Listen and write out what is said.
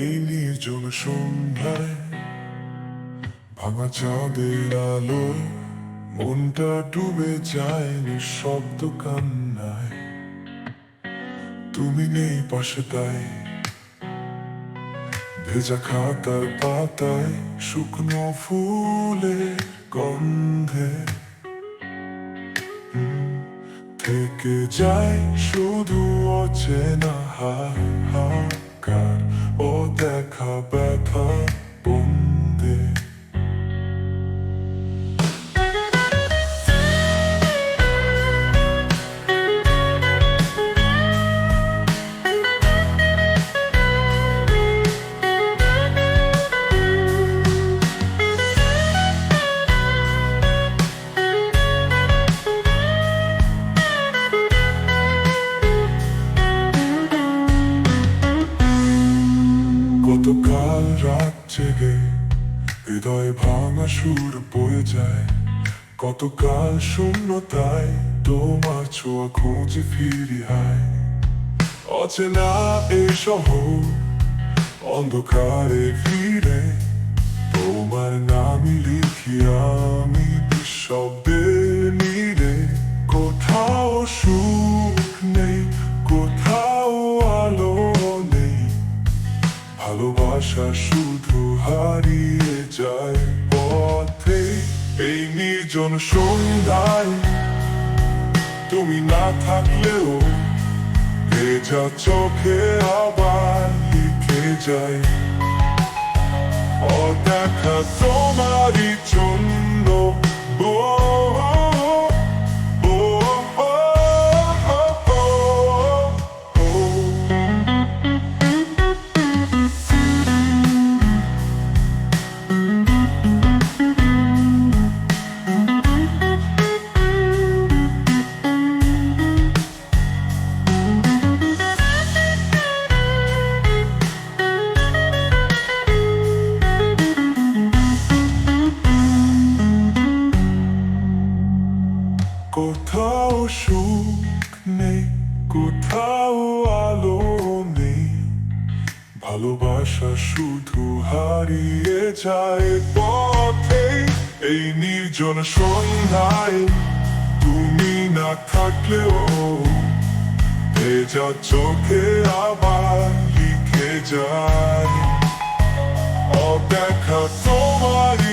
এই নির্জন সন্ধ্যায় ভাঙা চাঁদের আলোয় মনটা ডুবে যায় নিঃশব্দ কান্নায়। তুমি নেই পাশে তাই ভেজা খাতার পাতায় শুকনো ফুলের গন্ধে থেকে যায় শুধু অচেনা হাহাকার ও দেখা ব্যথা বন্দে। গতকাল রাত জেগে হৃদয় ভাঙা সুর বয়ে যায়। গতকাল শূন্যতায় তোমার ছোঁয়া খুঁজে ফিরি হায়। অচেনা এই শহর অন্ধকারে ফিরে তোমার নামই লিখি আমি নিঃশব্দের নীড়ে। কোথাও সুখ নেই, কোথাও আলো নেই, ভালোবাসা শুধু হারিয়ে যায় পথে। এই নির্জন সন্ধ্যায় তুমি না থাকলেও ভেজা চোখে আবার লিখে যায় অদেখা তোমারই জন্য। কোথাও সুখ নেই, কোথাও আলো নেই, ভালোবাসা শুধু হারিয়ে যায় পথে। এই নির্জন সন্ধ্যায় তুমি না থাকলেও ভেজা চোখে আবার লিখে যায় অদেখা তোমার